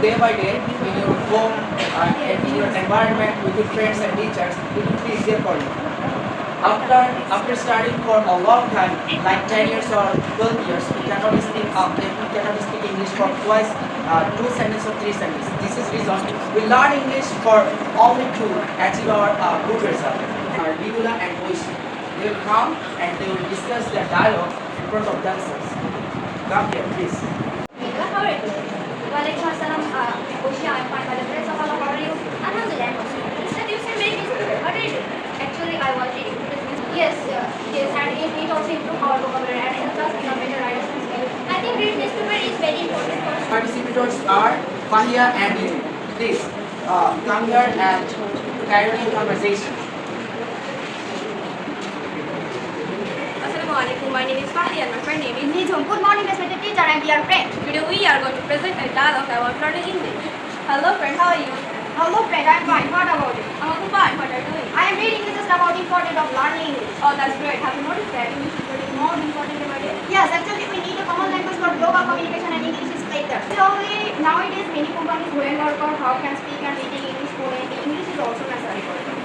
day by day in your home, in your environment, with your friends and teachers, it will be easier for you. After studying for a long time, like 10 years or 12 years, you cannot speak English for twice, two sentences or three sentences. This is reason we learn English for only to achieve our good result. Vidula and Oishi, they will come and they will discuss their dialogue in front of themselves. Come here, please. Vidula, how are you doing? Walaikum assalam. Oishi, I'm fine. By the grace of Allah, how are you? Alhamdulillah, I'm also fine. Instead, you seem very busy. What are you doing? Actually, I was reading. Yes, yes, and it also improves our vocabulary and helps us become better writers and speakers. I think reading newspaper is very important for us. Participators are Fahia and you. Please come here and carry on the conversation. Assalamualaikum. My name is Fahia and my friend name is Nijum. Good morning, respected teacher and dear friend. Today we are going to present a dialogue about learning English. Hello friend, how are you? Hello, friend. I'm fine. What about you? I'm also fine. What are you doing? I am reading this just about the importance of learning English. Oh, that's great. Have you noticed that English is getting more important every day? Yes, actually, we need a common language for global communication and English is better. Slowly, nowadays, many companies going work on how can speak and reading English fluently. English is also necessary for them.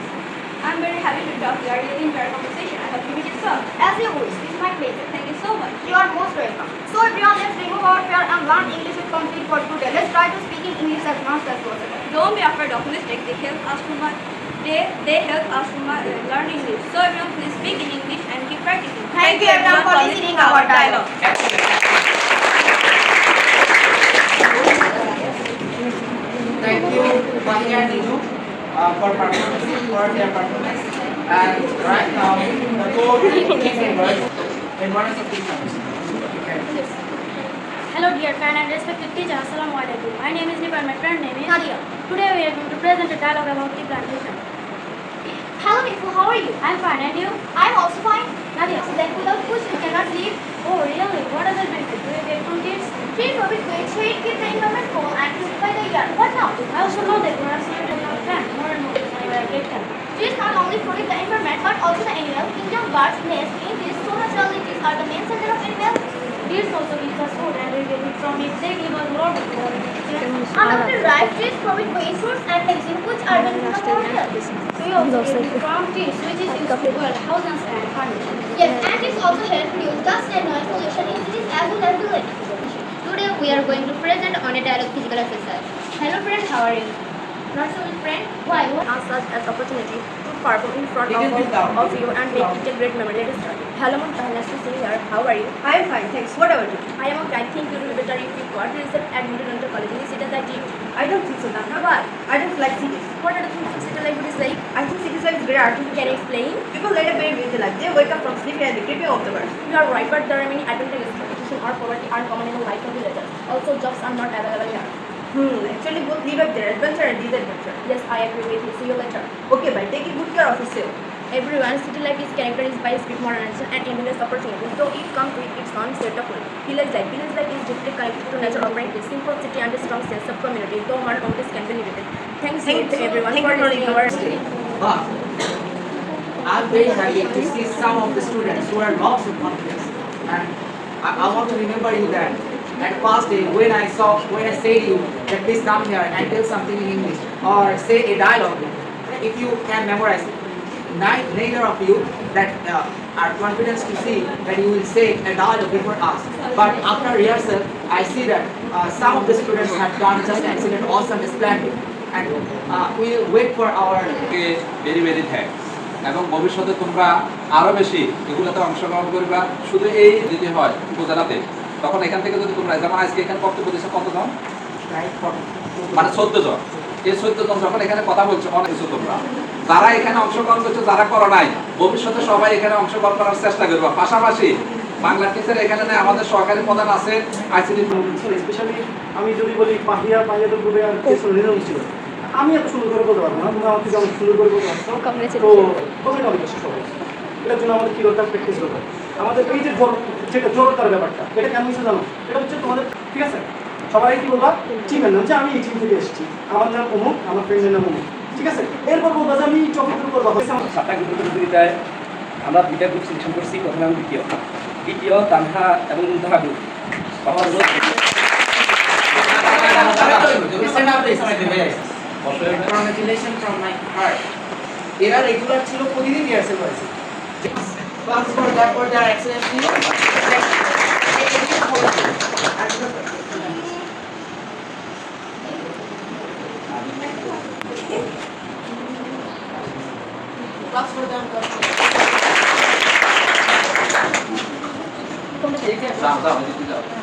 I'm very happy to talk. We are really enjoying our conversation. I hope you meet it soon. As you wish. It's my pleasure. Thank you so much. You are most welcome. So, everyone, let's remove our fear and learn English with complete for today. Let's try to speak in English as much as possible. Don't be afraid of mistakes. They help us to learn English. So everyone, please speak in English and keep practicing. Thank you everyone for listening our dialogue. Thank you, Fahia and Niju, for their performance. And right now, the code is members in one of the team members. Hello dear friend and respected teacher, Assalamu alaikum. My name is Nipa and my friend name is Nadia. Today we are going to present a dialogue about tea plantation. Hello Nifu, how are you? I'm fine and you? I'm also fine. Nadia. Then without food you cannot live. Oh really? What other benefit do you get from kids? Treat profit great shade, keep the environment cool and purify the air. What now? I also know that we are seeing our plant more and more when I get them. Trees not only protect the environment but also the animals, kingdom, birds, nests, insects, so naturally trees are the main center of animals. Trees also gives us food and we get it from it. They give us a lot of food. Another ripe trees provide green fruits and medicine which are beneficial for health. We also get it from trees which is used to build houses and furniture. Yes, and trees also help reduce dust and noise pollution in cities as well as villages. Today we are going to present on a dialogue physical exercise. Hello friend, how are you? Not so good friend. Why? What? As such as opportunity to perform in front You can do that. of you and make it a great memory. Let us start. Hello, Mumtaz. Nice to see you here. How are you? I am fine, thanks. What about you? I am okay. I think you will be better if you got yourself admitted into college. Is it as I did? I don't think so, Dana. Why? I don't like cities. What are the things city life is like? I think cities life is very artificial. Can you explain? People lead a very busy life. They wake up from sleep and they creeping off the world. You are right, but there are many advantages. Competition or poverty are common in the life of villagers. Also, jobs are not available here. Actually both live up their adventure and disadventure. Yes, I agree with you. See you later. Okay, bye. Take good care of yourself. Everyone, city life is characterized by speed, modernization, and endless opportunities. Though it comes with its own set of rules. Village life is deeply connected to nature, operating with simplicity and a strong sense of community. Though modern office can be limited. Thanks to everyone for listening our story. But I'm very happy to see some of the students who are lots of confidence. And I want to remember you that at first day when I said you that please come here and tell something in English or say a dialogue, if you can memorize it. Neither of you that are confident to see that you will say a dialogue before us. But after rehearsal, I see that some of the students have done just excellent, awesome, splendid. And we'll wait for our... very very thanks এবং ভবিষ্যতে তোমরা আরও বেশি এগুলোতে অংশগ্রহণ করবা। শুধু এই দিতে হয় উপজেলাতে, তখন এখান থেকে যদি তোমরা যেমন আজকে এখানে বক্তব্য দিচ্ছে কতজন, মানে 14 জন। এই 14 জন যখন এখানে কথা বলছে অনেক কিছু তোমরা যারা এখানে অংশগ্রহণ করছো, যারা করো নাই, ভবিষ্যতে সবাই এখানে অংশগ্রহণ করার চেষ্টা করবা। পাশাপাশি বাংলা টিচার এখানে নেই, আমাদের সহকারী প্রধান আছে আইসিডি। স্পেশালি আমি যদি বলি পাহিয়া তো গ্রুপে আর কিছু নিয়ম ছিল, আমি এত সুন্দর করে বলতে পারবো না, তুমি আমাকে যেমন সুন্দর করে বলতে পারছো। তো কমেন্ট অনেক বেশি সহজ। এটার জন্য আমাদের কী দরকার? প্র্যাকটিস দরকার। আমাদের এই যে যেটা জড়তার ব্যাপারটা, এটা কেন হচ্ছে জানো? এটা হচ্ছে তোমাদের, ঠিক আছে, সবাই কি বলবা? চিমের নাম যে আমি এই টিম থেকে এসেছি, আমার নাম অমুক, আমার ফ্রেন্ডের নাম অমুক, ঠিক আছে। এরপর বলবা যে আমি চক্র করবো। সাতটা গ্রুপ প্রতিযোগিতায় আমরা দুইটা গ্রুপ সিলেকশন করছি, প্রথম এবং দ্বিতীয় তানহা এবং Muntaha group. Stand up, please. Congratulations from my heart. এরা রেগুলার ছিল প্রতিদিন রিহার্সাল করেছে। Claps for their excellency. Claps for them. যাও যাও এদিকে যাও